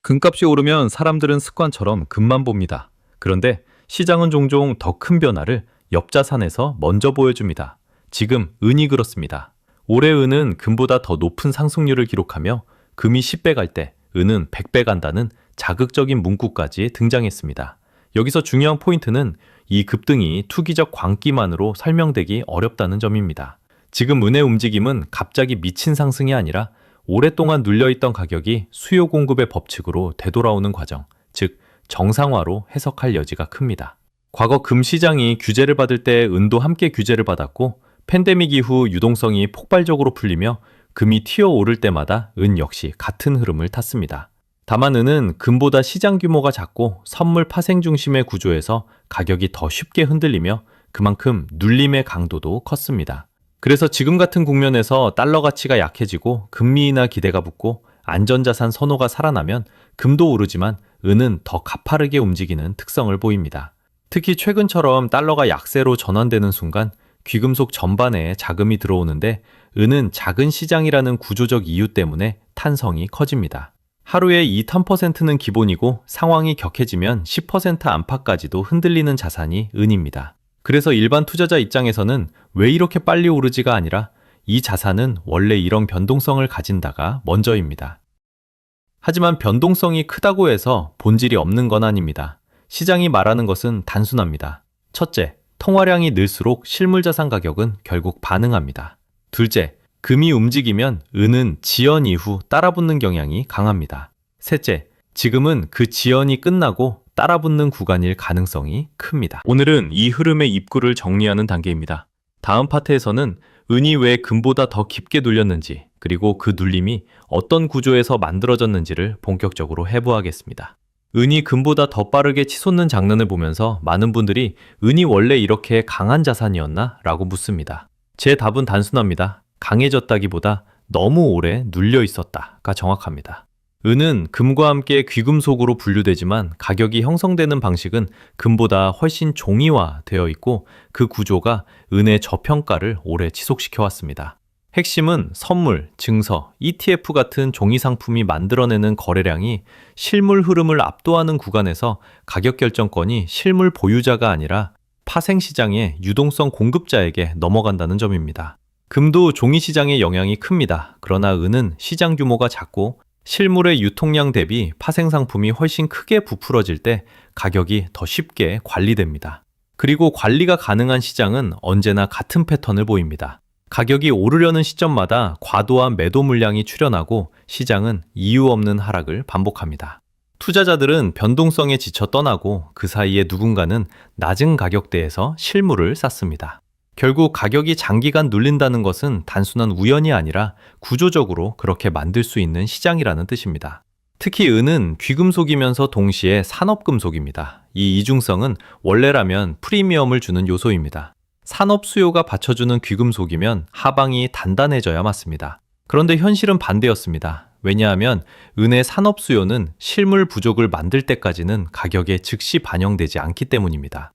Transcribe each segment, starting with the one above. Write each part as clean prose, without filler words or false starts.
금값이 오르면 사람들은 습관처럼 금만 봅니다. 그런데 시장은 종종 더 큰 변화를 옆자산에서 먼저 보여줍니다. 지금 은이 그렇습니다. 올해 은은 금보다 더 높은 상승률을 기록하며 금이 10배 갈 때 은은 100배 간다는 자극적인 문구까지 등장했습니다. 여기서 중요한 포인트는 이 급등이 투기적 광기만으로 설명되기 어렵다는 점입니다. 지금 은의 움직임은 갑자기 미친 상승이 아니라 오랫동안 눌려있던 가격이 수요 공급의 법칙으로 되돌아오는 과정, 즉 정상화로 해석할 여지가 큽니다. 과거 금 시장이 규제를 받을 때 은도 함께 규제를 받았고 팬데믹 이후 유동성이 폭발적으로 풀리며 금이 튀어오를 때마다 은 역시 같은 흐름을 탔습니다. 다만 은은 금보다 시장 규모가 작고 선물 파생 중심의 구조에서 가격이 더 쉽게 흔들리며 그만큼 눌림의 강도도 컸습니다. 그래서 지금 같은 국면에서 달러 가치가 약해지고 금리 인하 기대가 붙고 안전자산 선호가 살아나면 금도 오르지만 은은 더 가파르게 움직이는 특성을 보입니다. 특히 최근처럼 달러가 약세로 전환되는 순간 귀금속 전반에 자금이 들어오는데 은은 작은 시장이라는 구조적 이유 때문에 탄성이 커집니다. 하루에 2~3%는 기본이고 상황이 격해지면 10% 안팎까지도 흔들리는 자산이 은입니다. 그래서 일반 투자자 입장에서는 왜 이렇게 빨리 오르지가 아니라 이 자산은 원래 이런 변동성을 가진다가 먼저입니다. 하지만 변동성이 크다고 해서 본질이 없는 건 아닙니다. 시장이 말하는 것은 단순합니다. 첫째, 통화량이 늘수록 실물자산 가격은 결국 반응합니다. 둘째, 금이 움직이면 은은 지연 이후 따라붙는 경향이 강합니다. 셋째, 지금은 그 지연이 끝나고 따라붙는 구간일 가능성이 큽니다. 오늘은 이 흐름의 입구를 정리하는 단계입니다. 다음 파트에서는 은이 왜 금보다 더 깊게 눌렸는지, 그리고 그 눌림이 어떤 구조에서 만들어졌는지를 본격적으로 해부하겠습니다. 은이 금보다 더 빠르게 치솟는 장면을 보면서 많은 분들이 은이 원래 이렇게 강한 자산이었나? 라고 묻습니다. 제 답은 단순합니다. 강해졌다기보다 너무 오래 눌려 있었다가 정확합니다. 은은 금과 함께 귀금속으로 분류되지만 가격이 형성되는 방식은 금보다 훨씬 종이화되어 있고 그 구조가 은의 저평가를 오래 지속시켜 왔습니다. 핵심은 선물, 증서, ETF 같은 종이 상품이 만들어내는 거래량이 실물 흐름을 압도하는 구간에서 가격 결정권이 실물 보유자가 아니라 파생시장의 유동성 공급자에게 넘어간다는 점입니다. 금도 종이 시장의 영향이 큽니다. 그러나 은은 시장 규모가 작고 실물의 유통량 대비 파생 상품이 훨씬 크게 부풀어질 때 가격이 더 쉽게 관리됩니다. 그리고 관리가 가능한 시장은 언제나 같은 패턴을 보입니다. 가격이 오르려는 시점마다 과도한 매도 물량이 출현하고 시장은 이유 없는 하락을 반복합니다. 투자자들은 변동성에 지쳐 떠나고 그 사이에 누군가는 낮은 가격대에서 실물을 샀습니다. 결국 가격이 장기간 눌린다는 것은 단순한 우연이 아니라 구조적으로 그렇게 만들 수 있는 시장이라는 뜻입니다. 특히 은은 귀금속이면서 동시에 산업금속입니다. 이 이중성은 원래라면 프리미엄을 주는 요소입니다. 산업 수요가 받쳐주는 귀금속이면 하방이 단단해져야 맞습니다. 그런데 현실은 반대였습니다. 왜냐하면 은의 산업 수요는 실물 부족을 만들 때까지는 가격에 즉시 반영되지 않기 때문입니다.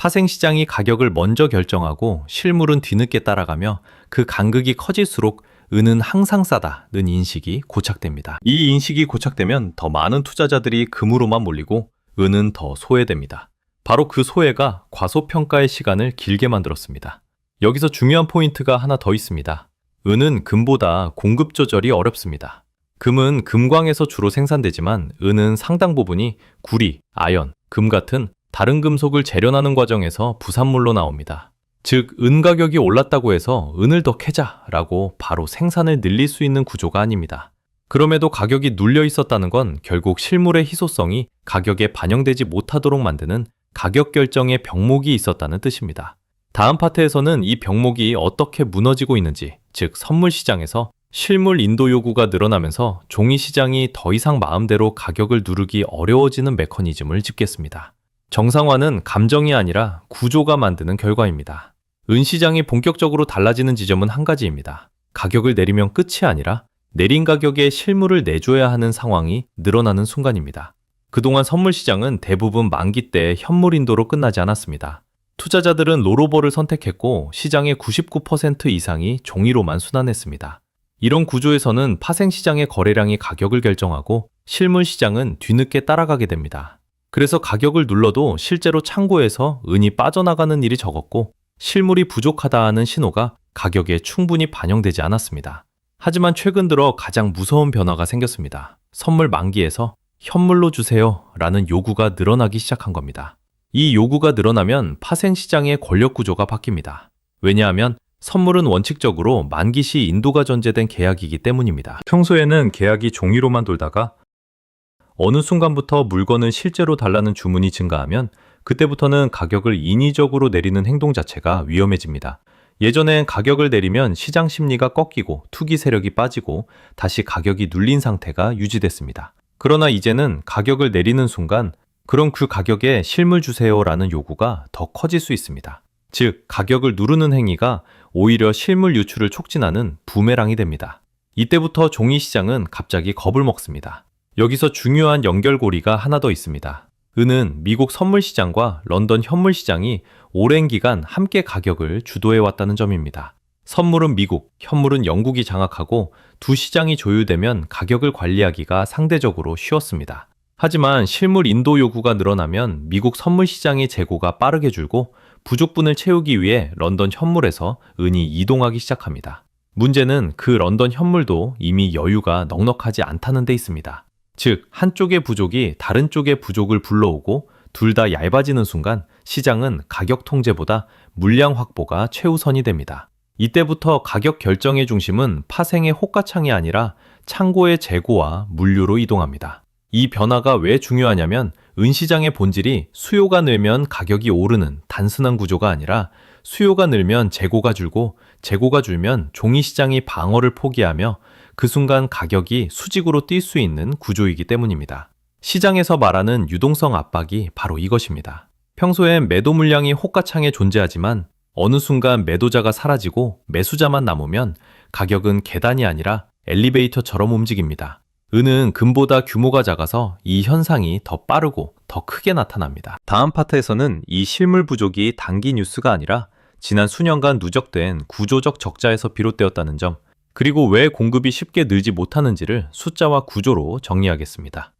파생시장이 가격을 먼저 결정하고 실물은 뒤늦게 따라가며 그 간극이 커질수록 은은 항상 싸다는 인식이 고착됩니다. 이 인식이 고착되면 더 많은 투자자들이 금으로만 몰리고 은은 더 소외됩니다. 바로 그 소외가 과소평가의 시간을 길게 만들었습니다. 여기서 중요한 포인트가 하나 더 있습니다. 은은 금보다 공급 조절이 어렵습니다. 금은 금광에서 주로 생산되지만 은은 상당 부분이 구리, 아연, 금 같은 다른 금속을 재련하는 과정에서 부산물로 나옵니다. 즉, 은 가격이 올랐다고 해서 은을 더 캐자라고 바로 생산을 늘릴 수 있는 구조가 아닙니다. 그럼에도 가격이 눌려 있었다는 건 결국 실물의 희소성이 가격에 반영되지 못하도록 만드는 가격 결정의 병목이 있었다는 뜻입니다. 다음 파트에서는 이 병목이 어떻게 무너지고 있는지, 즉 선물 시장에서 실물 인도 요구가 늘어나면서 종이 시장이 더 이상 마음대로 가격을 누르기 어려워지는 메커니즘을 짚겠습니다. 정상화는 감정이 아니라 구조가 만드는 결과입니다. 은 시장이 본격적으로 달라지는 지점은 한 가지입니다. 가격을 내리면 끝이 아니라 내린 가격에 실물을 내줘야 하는 상황이 늘어나는 순간입니다. 그동안 선물 시장은 대부분 만기 때 현물 인도로 끝나지 않았습니다. 투자자들은 롤오버를 선택했고 시장의 99% 이상이 종이로만 순환했습니다. 이런 구조에서는 파생 시장의 거래량이 가격을 결정하고 실물 시장은 뒤늦게 따라가게 됩니다. 그래서 가격을 눌러도 실제로 창고에서 은이 빠져나가는 일이 적었고 실물이 부족하다 하는 신호가 가격에 충분히 반영되지 않았습니다. 하지만 최근 들어 가장 무서운 변화가 생겼습니다. 선물 만기에서 현물로 주세요 라는 요구가 늘어나기 시작한 겁니다. 이 요구가 늘어나면 파생시장의 권력 구조가 바뀝니다. 왜냐하면 선물은 원칙적으로 만기 시 인도가 전제된 계약이기 때문입니다. 평소에는 계약이 종이로만 돌다가 어느 순간부터 물건을 실제로 달라는 주문이 증가하면 그때부터는 가격을 인위적으로 내리는 행동 자체가 위험해집니다. 예전엔 가격을 내리면 시장 심리가 꺾이고 투기 세력이 빠지고 다시 가격이 눌린 상태가 유지됐습니다. 그러나 이제는 가격을 내리는 순간 그럼 그 가격에 실물 주세요라는 요구가 더 커질 수 있습니다. 즉, 가격을 누르는 행위가 오히려 실물 유출을 촉진하는 부메랑이 됩니다. 이때부터 종이 시장은 갑자기 겁을 먹습니다. 여기서 중요한 연결고리가 하나 더 있습니다. 은은 미국 선물 시장과 런던 현물 시장이 오랜 기간 함께 가격을 주도해왔다는 점입니다. 선물은 미국, 현물은 영국이 장악하고 두 시장이 조율되면 가격을 관리하기가 상대적으로 쉬웠습니다. 하지만 실물 인도 요구가 늘어나면 미국 선물 시장의 재고가 빠르게 줄고 부족분을 채우기 위해 런던 현물에서 은이 이동하기 시작합니다. 문제는 그 런던 현물도 이미 여유가 넉넉하지 않다는 데 있습니다. 즉, 한쪽의 부족이 다른 쪽의 부족을 불러오고 둘 다 얇아지는 순간 시장은 가격 통제보다 물량 확보가 최우선이 됩니다. 이때부터 가격 결정의 중심은 파생의 호가창이 아니라 창고의 재고와 물류로 이동합니다. 이 변화가 왜 중요하냐면 은시장의 본질이 수요가 늘면 가격이 오르는 단순한 구조가 아니라 수요가 늘면 재고가 줄고 재고가 줄면 종이시장이 방어를 포기하며 그 순간 가격이 수직으로 뛸 수 있는 구조이기 때문입니다. 시장에서 말하는 유동성 압박이 바로 이것입니다. 평소엔 매도 물량이 호가창에 존재하지만 어느 순간 매도자가 사라지고 매수자만 남으면 가격은 계단이 아니라 엘리베이터처럼 움직입니다. 은은 금보다 규모가 작아서 이 현상이 더 빠르고 더 크게 나타납니다. 다음 파트에서는 이 실물 부족이 단기 뉴스가 아니라 지난 수년간 누적된 구조적 적자에서 비롯되었다는 점, 그리고 왜 공급이 쉽게 늘지 못하는지를 숫자와 구조로 정리하겠습니다.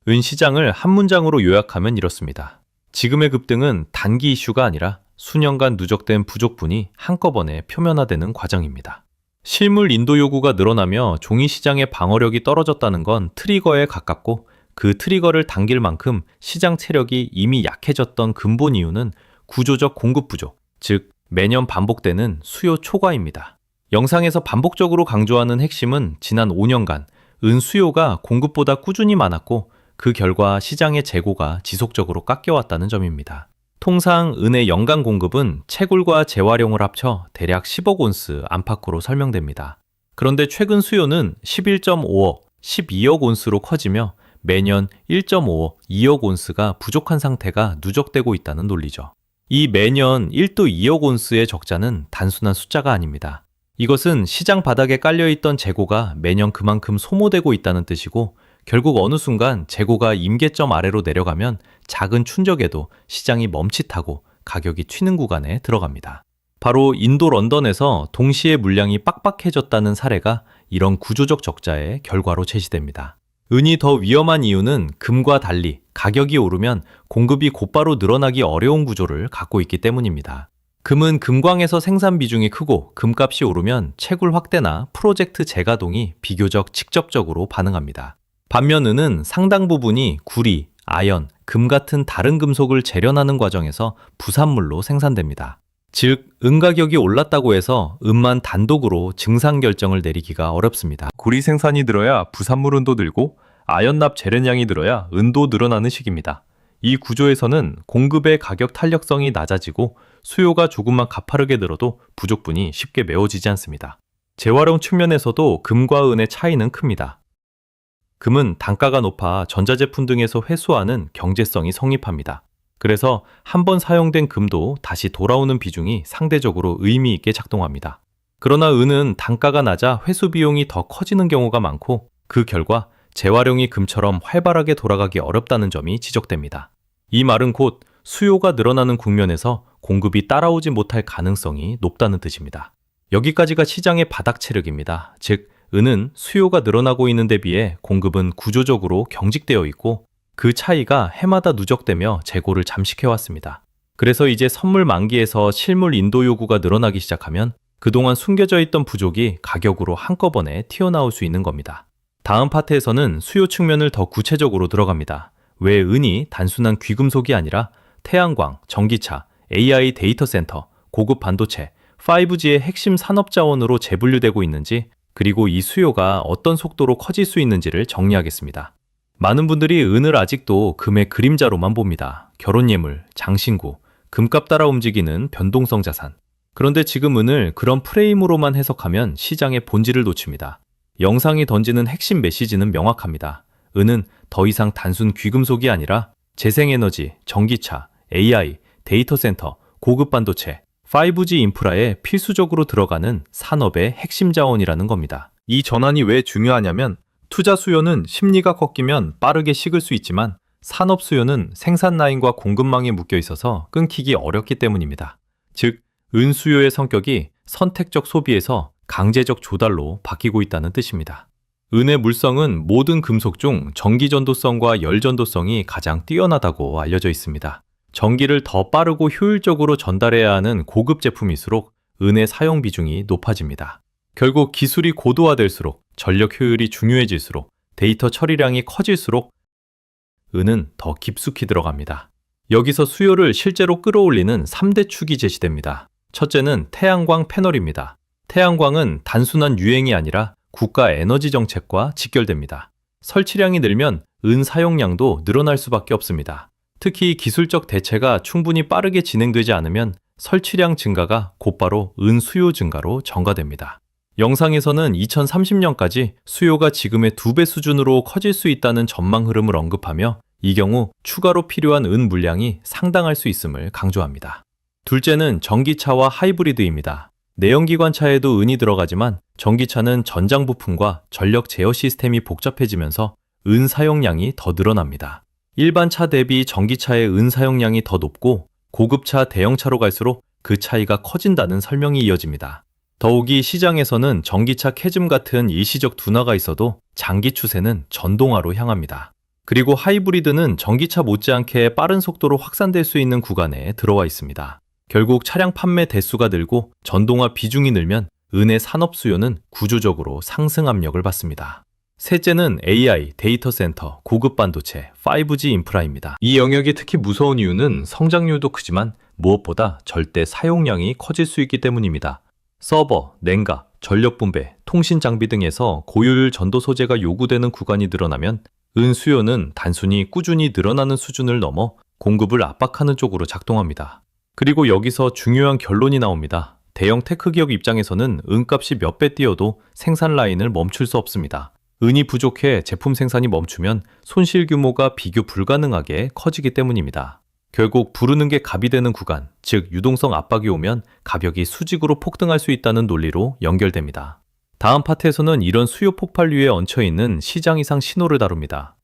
은 시장을 한 문장으로 요약하면 이렇습니다. 지금의 급등은 단기 이슈가 아니라 수년간 누적된 부족분이 한꺼번에 표면화되는 과정입니다. 실물 인도 요구가 늘어나며 종이 시장의 방어력이 떨어졌다는 건 트리거에 가깝고 그 트리거를 당길 만큼 시장 체력이 이미 약해졌던 근본 이유는 구조적 공급 부족, 즉 매년 반복되는 수요 초과입니다. 영상에서 반복적으로 강조하는 핵심은 지난 5년간 은 수요가 공급보다 꾸준히 많았고 그 결과 시장의 재고가 지속적으로 깎여왔다는 점입니다. 통상 은의 연간 공급은 채굴과 재활용을 합쳐 대략 10억 온스 안팎으로 설명됩니다. 그런데 최근 수요는 11.5억, 12억 온스로 커지며 매년 1.5억, 2억 온스가 부족한 상태가 누적되고 있다는 논리죠. 이 매년 1도 2억 온스의 적자는 단순한 숫자가 아닙니다. 이것은 시장 바닥에 깔려있던 재고가 매년 그만큼 소모되고 있다는 뜻이고 결국 어느 순간 재고가 임계점 아래로 내려가면 작은 충격에도 시장이 멈칫하고 가격이 튀는 구간에 들어갑니다. 바로 인도 런던에서 동시에 물량이 빡빡해졌다는 사례가 이런 구조적 적자의 결과로 제시됩니다. 은이 더 위험한 이유는 금과 달리 가격이 오르면 공급이 곧바로 늘어나기 어려운 구조를 갖고 있기 때문입니다. 금은 금광에서 생산 비중이 크고 금값이 오르면 채굴 확대나 프로젝트 재가동이 비교적 직접적으로 반응합니다. 반면 은은 상당 부분이 구리, 아연, 금 같은 다른 금속을 재련하는 과정에서 부산물로 생산됩니다. 즉, 은 가격이 올랐다고 해서 은만 단독으로 증상 결정을 내리기가 어렵습니다. 구리 생산이 늘어야 부산물 은도 늘고 아연납 재련량이 늘어야 은도 늘어나는 식입니다. 이 구조에서는 공급의 가격 탄력성이 낮아지고 수요가 조금만 가파르게 늘어도 부족분이 쉽게 메워지지 않습니다. 재활용 측면에서도 금과 은의 차이는 큽니다. 금은 단가가 높아 전자제품 등에서 회수하는 경제성이 성립합니다. 그래서 한번 사용된 금도 다시 돌아오는 비중이 상대적으로 의미 있게 작동합니다. 그러나 은은 단가가 낮아 회수 비용이 더 커지는 경우가 많고 그 결과 재활용이 금처럼 활발하게 돌아가기 어렵다는 점이 지적됩니다. 이 말은 곧 수요가 늘어나는 국면에서 공급이 따라오지 못할 가능성이 높다는 뜻입니다. 여기까지가 시장의 바닥 체력입니다. 즉, 은은 수요가 늘어나고 있는 데 비해 공급은 구조적으로 경직되어 있고 그 차이가 해마다 누적되며 재고를 잠식해왔습니다. 그래서 이제 선물 만기에서 실물 인도 요구가 늘어나기 시작하면 그동안 숨겨져 있던 부족이 가격으로 한꺼번에 튀어나올 수 있는 겁니다. 다음 파트에서는 수요 측면을 더 구체적으로 들어갑니다. 왜 은이 단순한 귀금속이 아니라 태양광, 전기차, AI 데이터 센터, 고급 반도체, 5G의 핵심 산업 자원으로 재분류되고 있는지, 그리고 이 수요가 어떤 속도로 커질 수 있는지를 정리하겠습니다. 많은 분들이 은을 아직도 금의 그림자로만 봅니다. 결혼 예물, 장신구, 금값 따라 움직이는 변동성 자산. 그런데 지금 은을 그런 프레임으로만 해석하면 시장의 본질을 놓칩니다. 영상이 던지는 핵심 메시지는 명확합니다. 은은 더 이상 단순 귀금속이 아니라 재생에너지, 전기차, AI, 데이터 센터, 고급 반도체, 5G 인프라에 필수적으로 들어가는 산업의 핵심 자원이라는 겁니다. 이 전환이 왜 중요하냐면 투자 수요는 심리가 꺾이면 빠르게 식을 수 있지만 산업 수요는 생산 라인과 공급망에 묶여 있어서 끊기기 어렵기 때문입니다. 즉, 은 수요의 성격이 선택적 소비에서 강제적 조달로 바뀌고 있다는 뜻입니다. 은의 물성은 모든 금속 중 전기 전도성과 열 전도성이 가장 뛰어나다고 알려져 있습니다. 전기를 더 빠르고 효율적으로 전달해야 하는 고급 제품일수록 은의 사용 비중이 높아집니다. 결국 기술이 고도화될수록 전력 효율이 중요해질수록 데이터 처리량이 커질수록 은은 더 깊숙이 들어갑니다. 여기서 수요를 실제로 끌어올리는 3대 축이 제시됩니다. 첫째는 태양광 패널입니다. 태양광은 단순한 유행이 아니라 국가 에너지 정책과 직결됩니다. 설치량이 늘면 은 사용량도 늘어날 수밖에 없습니다. 특히 기술적 대체가 충분히 빠르게 진행되지 않으면 설치량 증가가 곧바로 은 수요 증가로 전가됩니다. 영상에서는 2030년까지 수요가 지금의 2배 수준으로 커질 수 있다는 전망 흐름을 언급하며 이 경우 추가로 필요한 은 물량이 상당할 수 있음을 강조합니다. 둘째는 전기차와 하이브리드입니다. 내연기관차에도 은이 들어가지만 전기차는 전장 부품과 전력 제어 시스템이 복잡해지면서 은 사용량이 더 늘어납니다. 일반 차 대비 전기차의 은 사용량이 더 높고 고급차, 대형차로 갈수록 그 차이가 커진다는 설명이 이어집니다. 더욱이 시장에서는 전기차 캐즘 같은 일시적 둔화가 있어도 장기 추세는 전동화로 향합니다. 그리고 하이브리드는 전기차 못지않게 빠른 속도로 확산될 수 있는 구간에 들어와 있습니다. 결국 차량 판매 대수가 늘고 전동화 비중이 늘면 은의 산업 수요는 구조적으로 상승 압력을 받습니다. 셋째는 AI, 데이터 센터, 고급 반도체, 5G 인프라입니다. 이 영역이 특히 무서운 이유는 성장률도 크지만 무엇보다 절대 사용량이 커질 수 있기 때문입니다. 서버, 냉각, 전력 분배, 통신 장비 등에서 고효율 전도 소재가 요구되는 구간이 늘어나면 은 수요는 단순히 꾸준히 늘어나는 수준을 넘어 공급을 압박하는 쪽으로 작동합니다. 그리고 여기서 중요한 결론이 나옵니다. 대형 테크 기업 입장에서는 은값이 몇 배 뛰어도 생산 라인을 멈출 수 없습니다. 은이 부족해 제품 생산이 멈추면 손실 규모가 비교 불가능하게 커지기 때문입니다. 결국 부르는 게 갑이 되는 구간, 즉 유동성 압박이 오면 가격이 수직으로 폭등할 수 있다는 논리로 연결됩니다. 다음 파트에서는 이런 수요 폭발류에 얹혀있는 시장 이상 신호를 다룹니다.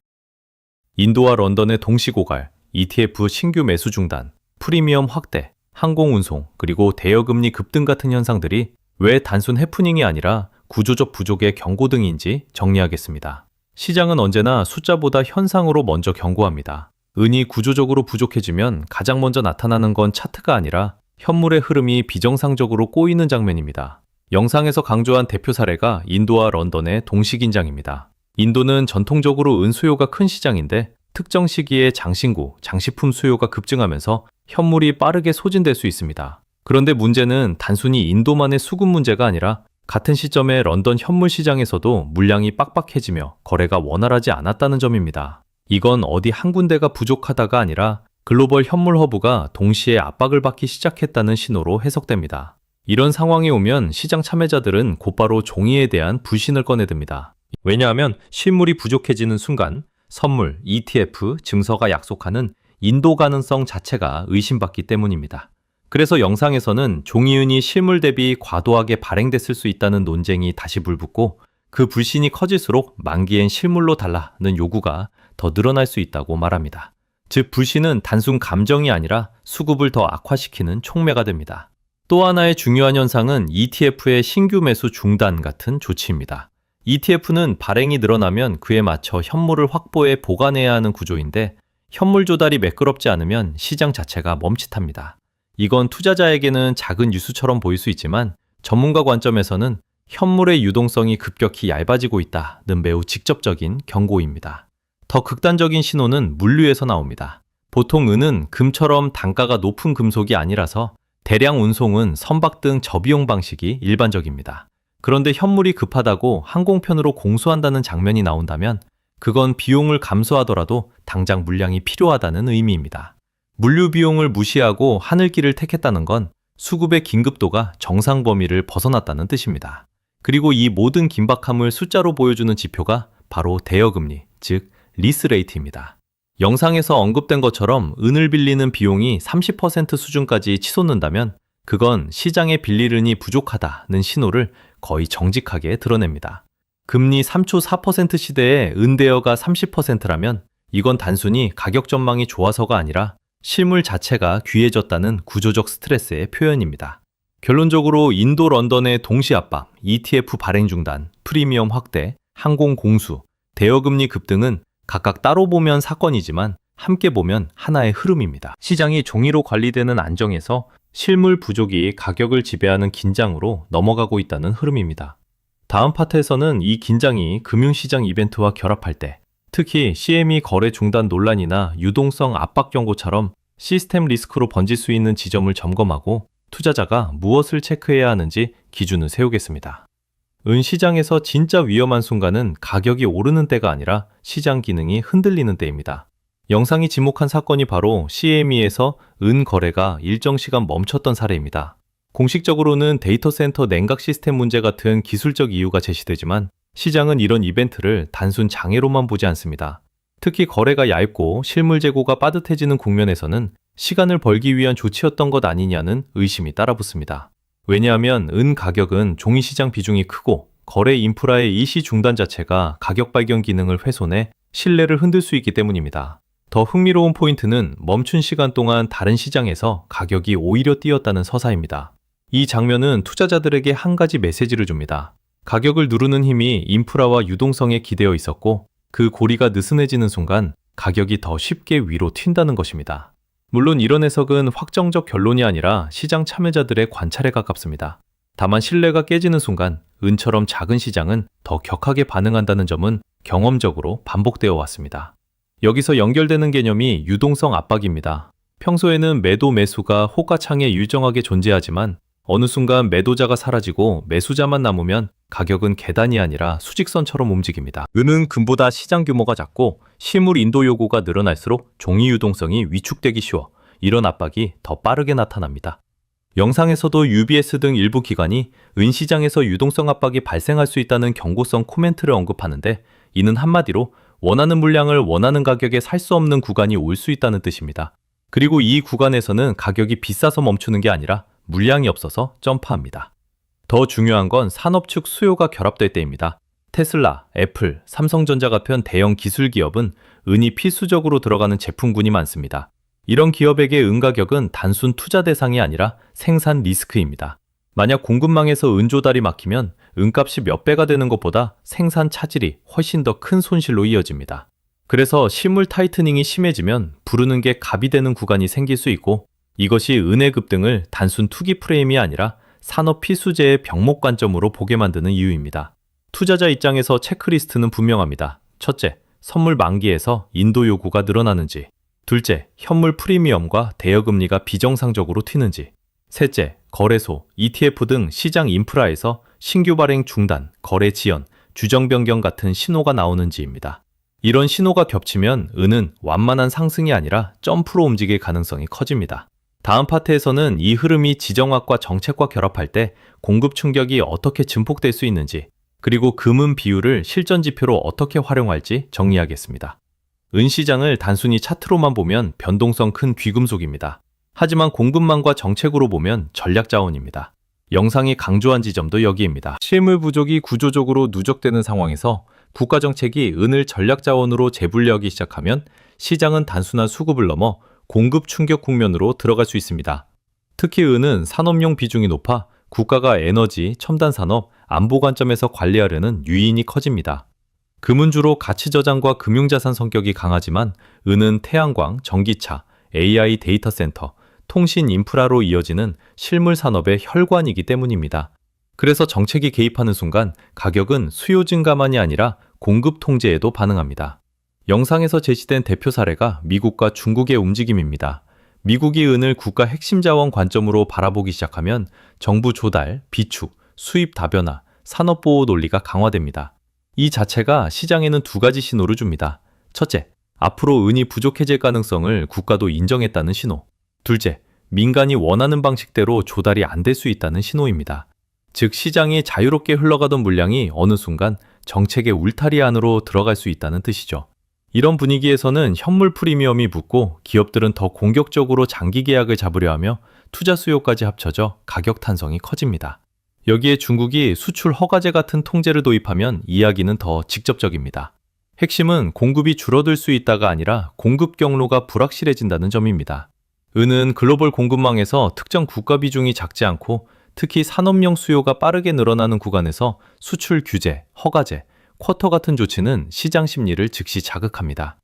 인도와 런던의 동시 고갈, ETF 신규 매수 중단, 프리미엄 확대, 항공운송, 그리고 대여금리 급등 같은 현상들이 왜 단순 해프닝이 아니라 구조적 부족의 경고등인지 정리하겠습니다. 시장은 언제나 숫자보다 현상으로 먼저 경고합니다. 은이 구조적으로 부족해지면 가장 먼저 나타나는 건 차트가 아니라 현물의 흐름이 비정상적으로 꼬이는 장면입니다. 영상에서 강조한 대표 사례가 인도와 런던의 동시긴장입니다. 인도는 전통적으로 은 수요가 큰 시장인데 특정 시기에 장신구, 장식품 수요가 급증하면서 현물이 빠르게 소진될 수 있습니다. 그런데 문제는 단순히 인도만의 수급 문제가 아니라 같은 시점에 런던 현물 시장에서도 물량이 빡빡해지며 거래가 원활하지 않았다는 점입니다. 이건 어디 한 군데가 부족하다가 아니라 글로벌 현물 허브가 동시에 압박을 받기 시작했다는 신호로 해석됩니다. 이런 상황이 오면 시장 참여자들은 곧바로 종이에 대한 불신을 꺼내듭니다. 왜냐하면 실물이 부족해지는 순간 선물, ETF, 증서가 약속하는 인도 가능성 자체가 의심받기 때문입니다. 그래서 영상에서는 종이은이 실물 대비 과도하게 발행됐을 수 있다는 논쟁이 다시 불붙고 그 불신이 커질수록 만기엔 실물로 달라는 요구가 더 늘어날 수 있다고 말합니다. 즉 불신은 단순 감정이 아니라 수급을 더 악화시키는 촉매가 됩니다. 또 하나의 중요한 현상은 ETF의 신규 매수 중단 같은 조치입니다. ETF는 발행이 늘어나면 그에 맞춰 현물을 확보해 보관해야 하는 구조인데 현물 조달이 매끄럽지 않으면 시장 자체가 멈칫합니다. 이건 투자자에게는 작은 뉴스처럼 보일 수 있지만 전문가 관점에서는 현물의 유동성이 급격히 얇아지고 있다는 매우 직접적인 경고입니다. 더 극단적인 신호는 물류에서 나옵니다. 보통 은은 금처럼 단가가 높은 금속이 아니라서 대량 운송은 선박 등 저비용 방식이 일반적입니다. 그런데 현물이 급하다고 항공편으로 공수한다는 장면이 나온다면 그건 비용을 감수하더라도 당장 물량이 필요하다는 의미입니다. 물류 비용을 무시하고 하늘길을 택했다는 건 수급의 긴급도가 정상 범위를 벗어났다는 뜻입니다. 그리고 이 모든 긴박함을 숫자로 보여주는 지표가 바로 대여금리, 즉 리스레이트입니다. 영상에서 언급된 것처럼 은을 빌리는 비용이 30% 수준까지 치솟는다면 그건 시장에 빌릴 은이 부족하다는 신호를 거의 정직하게 드러냅니다. 금리 3초 4% 시대에 은 대여가 30%라면 이건 단순히 가격 전망이 좋아서가 아니라 실물 자체가 귀해졌다는 구조적 스트레스의 표현입니다. 결론적으로 인도 런던의 동시 압박, ETF 발행 중단, 프리미엄 확대, 항공 공수, 대여금리 급등은 각각 따로 보면 사건이지만 함께 보면 하나의 흐름입니다. 시장이 종이로 관리되는 안정에서 실물 부족이 가격을 지배하는 긴장으로 넘어가고 있다는 흐름입니다. 다음 파트에서는 이 긴장이 금융시장 이벤트와 결합할 때, 특히 CME 거래 중단 논란이나 유동성 압박 경고처럼 시스템 리스크로 번질 수 있는 지점을 점검하고 투자자가 무엇을 체크해야 하는지 기준을 세우겠습니다. 은 시장에서 진짜 위험한 순간은 가격이 오르는 때가 아니라 시장 기능이 흔들리는 때입니다. 영상이 지목한 사건이 바로 CME에서 은 거래가 일정 시간 멈췄던 사례입니다. 공식적으로는 데이터 센터 냉각 시스템 문제 같은 기술적 이유가 제시되지만 시장은 이런 이벤트를 단순 장애로만 보지 않습니다. 특히 거래가 얇고 실물 재고가 빠듯해지는 국면에서는 시간을 벌기 위한 조치였던 것 아니냐는 의심이 따라붙습니다. 왜냐하면 은 가격은 종이시장 비중이 크고 거래 인프라의 일시 중단 자체가 가격 발견 기능을 훼손해 신뢰를 흔들 수 있기 때문입니다. 더 흥미로운 포인트는 멈춘 시간 동안 다른 시장에서 가격이 오히려 뛰었다는 서사입니다. 이 장면은 투자자들에게 한 가지 메시지를 줍니다. 가격을 누르는 힘이 인프라와 유동성에 기대어 있었고 그 고리가 느슨해지는 순간 가격이 더 쉽게 위로 튄다는 것입니다. 물론 이런 해석은 확정적 결론이 아니라 시장 참여자들의 관찰에 가깝습니다. 다만 신뢰가 깨지는 순간 은처럼 작은 시장은 더 격하게 반응한다는 점은 경험적으로 반복되어 왔습니다. 여기서 연결되는 개념이 유동성 압박입니다. 평소에는 매도 매수가 호가창에 일정하게 존재하지만 어느 순간 매도자가 사라지고 매수자만 남으면 가격은 계단이 아니라 수직선처럼 움직입니다. 은은 금보다 시장 규모가 작고 실물 인도 요구가 늘어날수록 종이 유동성이 위축되기 쉬워 이런 압박이 더 빠르게 나타납니다. 영상에서도 UBS 등 일부 기관이 은 시장에서 유동성 압박이 발생할 수 있다는 경고성 코멘트를 언급하는데 이는 한마디로 원하는 물량을 원하는 가격에 살 수 없는 구간이 올 수 있다는 뜻입니다. 그리고 이 구간에서는 가격이 비싸서 멈추는 게 아니라 물량이 없어서 점프합니다. 더 중요한 건 산업 측 수요가 결합될 때입니다. 테슬라, 애플, 삼성전자 같은 대형 기술 기업은 은이 필수적으로 들어가는 제품군이 많습니다. 이런 기업에게 은 가격은 단순 투자 대상이 아니라 생산 리스크입니다. 만약 공급망에서 은 조달이 막히면 은값이 몇 배가 되는 것보다 생산 차질이 훨씬 더 큰 손실로 이어집니다. 그래서 실물 타이트닝이 심해지면 부르는 게 갑이 되는 구간이 생길 수 있고 이것이 은의 급등을 단순 투기 프레임이 아니라 산업 필수제의 병목 관점으로 보게 만드는 이유입니다. 투자자 입장에서 체크리스트는 분명합니다. 첫째, 선물 만기에서 인도 요구가 늘어나는지. 둘째, 현물 프리미엄과 대여금리가 비정상적으로 튀는지. 셋째, 거래소, ETF 등 시장 인프라에서 신규 발행 중단, 거래 지연, 주정 변경 같은 신호가 나오는지입니다. 이런 신호가 겹치면 은은 완만한 상승이 아니라 점프로 움직일 가능성이 커집니다. 다음 파트에서는 이 흐름이 지정학과 정책과 결합할 때 공급 충격이 어떻게 증폭될 수 있는지, 그리고 금은 비율을 실전 지표로 어떻게 활용할지 정리하겠습니다. 은 시장을 단순히 차트로만 보면 변동성 큰 귀금속입니다. 하지만 공급망과 정책으로 보면 전략 자원입니다. 영상이 강조한 지점도 여기입니다. 실물 부족이 구조적으로 누적되는 상황에서 국가 정책이 은을 전략 자원으로 재분류하기 시작하면 시장은 단순한 수급을 넘어 공급 충격 국면으로 들어갈 수 있습니다. 특히 은은 산업용 비중이 높아 국가가 에너지, 첨단 산업, 안보 관점에서 관리하려는 유인이 커집니다. 금은 주로 가치 저장과 금융자산 성격이 강하지만 은은 태양광, 전기차, AI 데이터 센터, 통신 인프라로 이어지는 실물 산업의 혈관이기 때문입니다. 그래서 정책이 개입하는 순간 가격은 수요 증가만이 아니라 공급 통제에도 반응합니다. 영상에서 제시된 대표 사례가 미국과 중국의 움직임입니다. 미국이 은을 국가 핵심 자원 관점으로 바라보기 시작하면 정부 조달, 비축, 수입 다변화, 산업보호 논리가 강화됩니다. 이 자체가 시장에는 두 가지 신호를 줍니다. 첫째, 앞으로 은이 부족해질 가능성을 국가도 인정했다는 신호. 둘째, 민간이 원하는 방식대로 조달이 안 될 수 있다는 신호입니다. 즉, 시장이 자유롭게 흘러가던 물량이 어느 순간 정책의 울타리 안으로 들어갈 수 있다는 뜻이죠. 이런 분위기에서는 현물 프리미엄이 붙고 기업들은 더 공격적으로 장기 계약을 잡으려 하며 투자 수요까지 합쳐져 가격 탄성이 커집니다. 여기에 중국이 수출 허가제 같은 통제를 도입하면 이야기는 더 직접적입니다. 핵심은 공급이 줄어들 수 있다가 아니라 공급 경로가 불확실해진다는 점입니다. 은은 글로벌 공급망에서 특정 국가 비중이 작지 않고 특히 산업용 수요가 빠르게 늘어나는 구간에서 수출 규제, 허가제, 쿼터 같은 조치는 시장 심리를 즉시 자극합니다.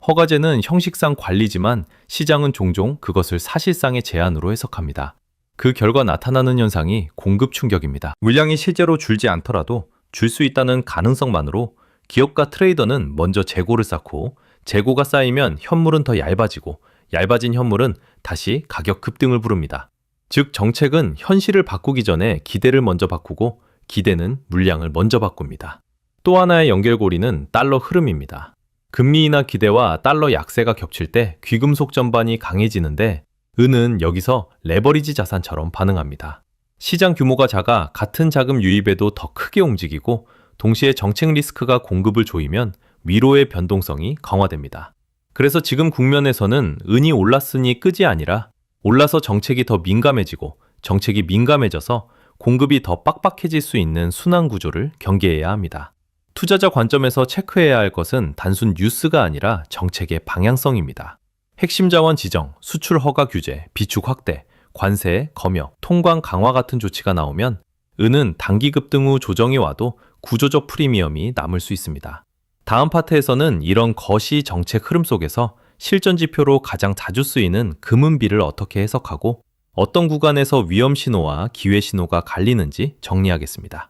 허가제는 형식상 관리지만 시장은 종종 그것을 사실상의 제한으로 해석합니다. 그 결과 나타나는 현상이 공급 충격입니다. 물량이 실제로 줄지 않더라도 줄 수 있다는 가능성만으로 기업과 트레이더는 먼저 재고를 쌓고 재고가 쌓이면 현물은 더 얇아지고 얇아진 현물은 다시 가격 급등을 부릅니다. 즉 정책은 현실을 바꾸기 전에 기대를 먼저 바꾸고 기대는 물량을 먼저 바꿉니다. 또 하나의 연결고리는 달러 흐름입니다. 금리 인하 기대와 달러 약세가 겹칠 때 귀금속 전반이 강해지는데 은은 여기서 레버리지 자산처럼 반응합니다. 시장 규모가 작아 같은 자금 유입에도 더 크게 움직이고 동시에 정책 리스크가 공급을 조이면 위로의 변동성이 강화됩니다. 그래서 지금 국면에서는 은이 올랐으니 끄지 아니라 올라서 정책이 더 민감해지고 정책이 민감해져서 공급이 더 빡빡해질 수 있는 순환 구조를 경계해야 합니다. 투자자 관점에서 체크해야 할 것은 단순 뉴스가 아니라 정책의 방향성입니다. 핵심 자원 지정, 수출 허가 규제, 비축 확대, 관세, 검역, 통관 강화 같은 조치가 나오면 은은 단기 급등 후 조정이 와도 구조적 프리미엄이 남을 수 있습니다. 다음 파트에서는 이런 거시 정책 흐름 속에서 실전 지표로 가장 자주 쓰이는 금은비를 어떻게 해석하고 어떤 구간에서 위험 신호와 기회 신호가 갈리는지 정리하겠습니다.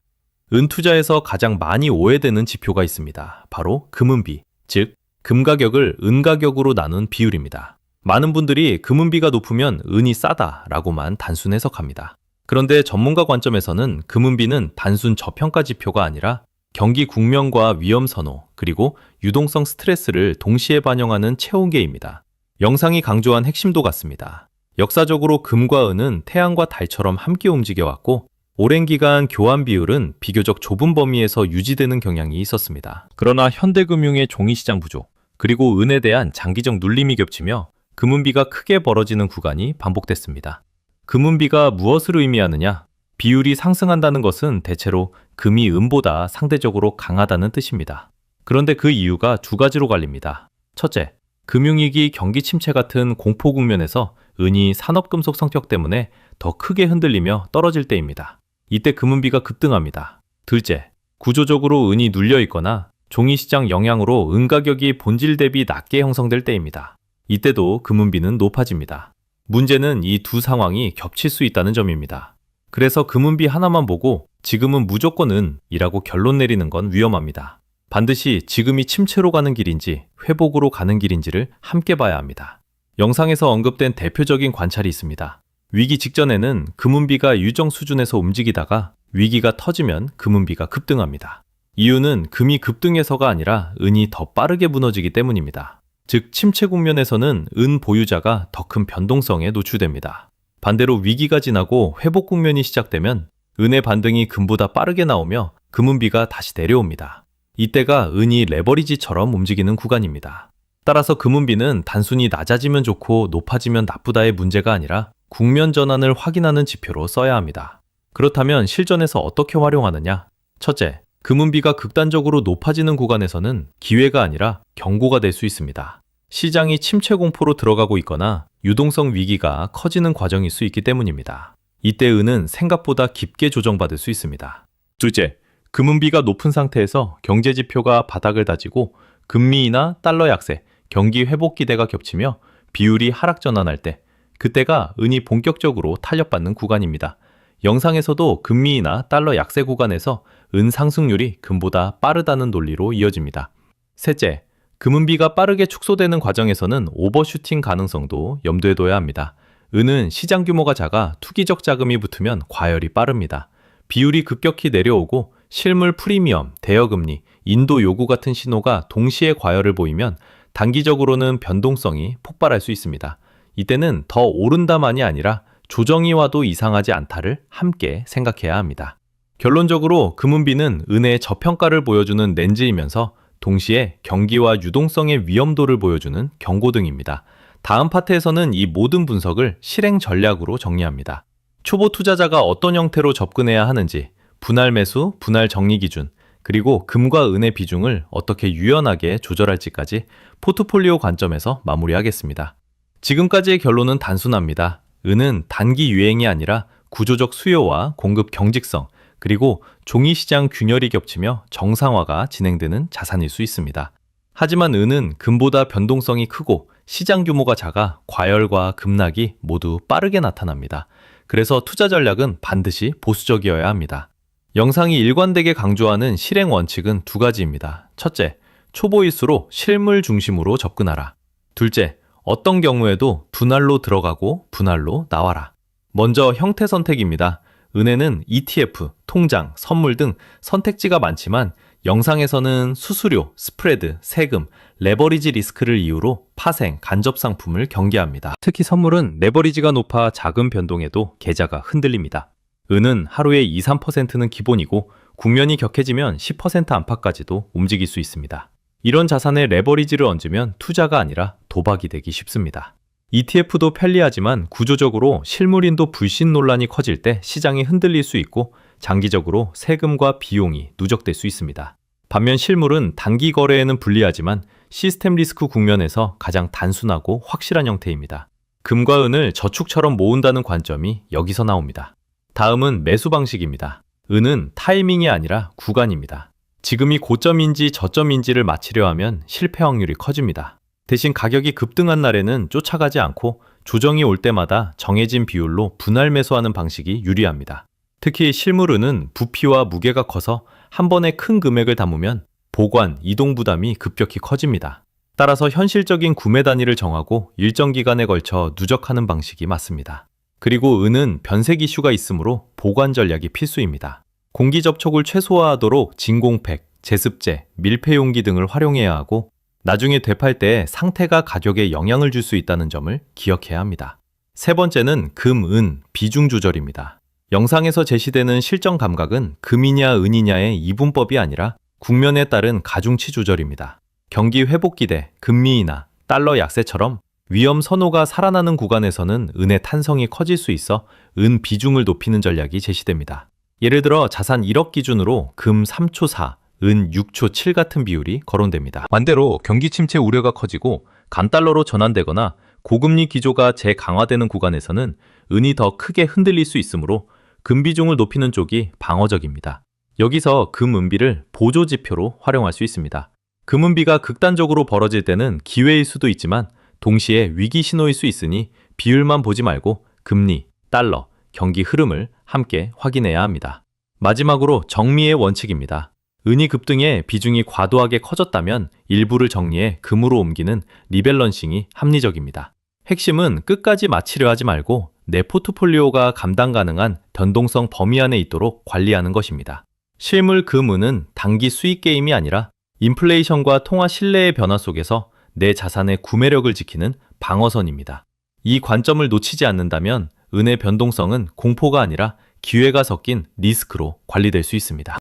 은 투자에서 가장 많이 오해되는 지표가 있습니다. 바로 금은비, 즉 금 가격을 은 가격으로 나눈 비율입니다. 많은 분들이 금은비가 높으면 은이 싸다라고만 단순 해석합니다. 그런데 전문가 관점에서는 금은비는 단순 저평가 지표가 아니라 경기 국면과 위험 선호, 그리고 유동성 스트레스를 동시에 반영하는 체온계입니다. 영상이 강조한 핵심도 같습니다. 역사적으로 금과 은은 태양과 달처럼 함께 움직여왔고 오랜 기간 교환 비율은 비교적 좁은 범위에서 유지되는 경향이 있었습니다. 그러나 현대금융의 종이시장 부족, 그리고 은에 대한 장기적 눌림이 겹치며 금은비가 크게 벌어지는 구간이 반복됐습니다. 금은비가 무엇을 의미하느냐? 비율이 상승한다는 것은 대체로 금이 은보다 상대적으로 강하다는 뜻입니다. 그런데 그 이유가 두 가지로 갈립니다. 첫째, 금융위기, 경기 침체 같은 공포 국면에서 은이 산업금속 성격 때문에 더 크게 흔들리며 떨어질 때입니다. 이때 금은비가 급등합니다. 둘째, 구조적으로 은이 눌려 있거나 종이시장 영향으로 은 가격이 본질 대비 낮게 형성될 때입니다. 이때도 금은비는 높아집니다. 문제는 이 두 상황이 겹칠 수 있다는 점입니다. 그래서 금은비 하나만 보고 지금은 무조건 은이라고 결론 내리는 건 위험합니다. 반드시 지금이 침체로 가는 길인지 회복으로 가는 길인지를 함께 봐야 합니다. 영상에서 언급된 대표적인 관찰이 있습니다. 위기 직전에는 금은비가 유정 수준에서 움직이다가 위기가 터지면 금은비가 급등합니다. 이유는 금이 급등해서가 아니라 은이 더 빠르게 무너지기 때문입니다. 즉 침체 국면에서는 은 보유자가 더 큰 변동성에 노출됩니다. 반대로 위기가 지나고 회복 국면이 시작되면 은의 반등이 금보다 빠르게 나오며 금은비가 다시 내려옵니다. 이때가 은이 레버리지처럼 움직이는 구간입니다. 따라서 금은비는 단순히 낮아지면 좋고 높아지면 나쁘다의 문제가 아니라 국면 전환을 확인하는 지표로 써야 합니다. 그렇다면 실전에서 어떻게 활용하느냐? 첫째, 금은비가 극단적으로 높아지는 구간에서는 기회가 아니라 경고가 될 수 있습니다. 시장이 침체 공포로 들어가고 있거나 유동성 위기가 커지는 과정일 수 있기 때문입니다. 이때 은은 생각보다 깊게 조정받을 수 있습니다. 둘째, 금은비가 높은 상태에서 경제 지표가 바닥을 다지고 금리나 달러 약세, 경기 회복 기대가 겹치며 비율이 하락 전환할 때, 그때가 은이 본격적으로 탄력받는 구간입니다. 영상에서도 금리나 달러 약세 구간에서 은 상승률이 금보다 빠르다는 논리로 이어집니다. 셋째, 금은비가 빠르게 축소되는 과정에서는 오버슈팅 가능성도 염두에 둬야 합니다. 은은 시장 규모가 작아 투기적 자금이 붙으면 과열이 빠릅니다. 비율이 급격히 내려오고 실물 프리미엄, 대여금리, 인도 요구 같은 신호가 동시에 과열을 보이면 단기적으로는 변동성이 폭발할 수 있습니다. 이때는 더 오른다만이 아니라 조정이 와도 이상하지 않다를 함께 생각해야 합니다. 결론적으로 금은비는 은의 저평가를 보여주는 렌즈이면서 동시에 경기와 유동성의 위험도를 보여주는 경고등입니다. 다음 파트에서는 이 모든 분석을 실행 전략으로 정리합니다. 초보 투자자가 어떤 형태로 접근해야 하는지, 분할 매수, 분할 정리 기준, 그리고 금과 은의 비중을 어떻게 유연하게 조절할지까지 포트폴리오 관점에서 마무리하겠습니다. 지금까지의 결론은 단순합니다. 은은 단기 유행이 아니라 구조적 수요와 공급 경직성, 그리고 종이시장 균열이 겹치며 정상화가 진행되는 자산일 수 있습니다. 하지만 은은 금보다 변동성이 크고 시장 규모가 작아 과열과 급락이 모두 빠르게 나타납니다. 그래서 투자 전략은 반드시 보수적이어야 합니다. 영상이 일관되게 강조하는 실행 원칙은 두 가지입니다. 첫째, 초보일수록 실물 중심으로 접근하라. 둘째, 어떤 경우에도 분할로 들어가고 분할로 나와라. 먼저 형태 선택입니다. 은행은 ETF, 통장, 선물 등 선택지가 많지만 영상에서는 수수료, 스프레드, 세금, 레버리지 리스크를 이유로 파생, 간접 상품을 경계합니다. 특히 선물은 레버리지가 높아 작은 변동에도 계좌가 흔들립니다. 은은 하루에 2, 3%는 기본이고 국면이 격해지면 10% 안팎까지도 움직일 수 있습니다. 이런 자산에 레버리지를 얹으면 투자가 아니라 도박이 되기 쉽습니다. ETF도 편리하지만 구조적으로 실물인도 불신 논란이 커질 때 시장이 흔들릴 수 있고 장기적으로 세금과 비용이 누적될 수 있습니다. 반면 실물은 단기 거래에는 불리하지만 시스템 리스크 국면에서 가장 단순하고 확실한 형태입니다. 금과 은을 저축처럼 모은다는 관점이 여기서 나옵니다. 다음은 매수 방식입니다. 은은 타이밍이 아니라 구간입니다. 지금이 고점인지 저점인지를 맞히려 하면 실패 확률이 커집니다. 대신 가격이 급등한 날에는 쫓아가지 않고 조정이 올 때마다 정해진 비율로 분할 매수하는 방식이 유리합니다. 특히 실물은은 부피와 무게가 커서 한 번에 큰 금액을 담으면 보관, 이동 부담이 급격히 커집니다. 따라서 현실적인 구매 단위를 정하고 일정 기간에 걸쳐 누적하는 방식이 맞습니다. 그리고 은은 변색 이슈가 있으므로 보관 전략이 필수입니다. 공기 접촉을 최소화하도록 진공팩, 제습제, 밀폐 용기 등을 활용해야 하고 나중에 되팔 때 상태가 가격에 영향을 줄 수 있다는 점을 기억해야 합니다. 세 번째는 금, 은, 비중 조절입니다. 영상에서 제시되는 실전 감각은 금이냐 은이냐의 이분법이 아니라 국면에 따른 가중치 조절입니다. 경기 회복 기대, 금리 인하, 달러 약세처럼 위험 선호가 살아나는 구간에서는 은의 탄성이 커질 수 있어 은 비중을 높이는 전략이 제시됩니다. 예를 들어 자산 1억 기준으로 금 3초 4, 은 6초 7 같은 비율이 거론됩니다. 반대로 경기 침체 우려가 커지고 간달러로 전환되거나 고금리 기조가 재강화되는 구간에서는 은이 더 크게 흔들릴 수 있으므로 금 비중을 높이는 쪽이 방어적입니다. 여기서 금은비를 보조 지표로 활용할 수 있습니다. 금은비가 극단적으로 벌어질 때는 기회일 수도 있지만 동시에 위기 신호일 수 있으니 비율만 보지 말고 금리, 달러, 경기 흐름을 함께 확인해야 합니다. 마지막으로 정리의 원칙입니다. 은이 급등해 비중이 과도하게 커졌다면 일부를 정리해 금으로 옮기는 리밸런싱이 합리적입니다. 핵심은 끝까지 마치려 하지 말고 내 포트폴리오가 감당 가능한 변동성 범위 안에 있도록 관리하는 것입니다. 실물 금은은 단기 수익 게임이 아니라 인플레이션과 통화 신뢰의 변화 속에서 내 자산의 구매력을 지키는 방어선입니다. 이 관점을 놓치지 않는다면 은의 변동성은 공포가 아니라 기회가 섞인 리스크로 관리될 수 있습니다.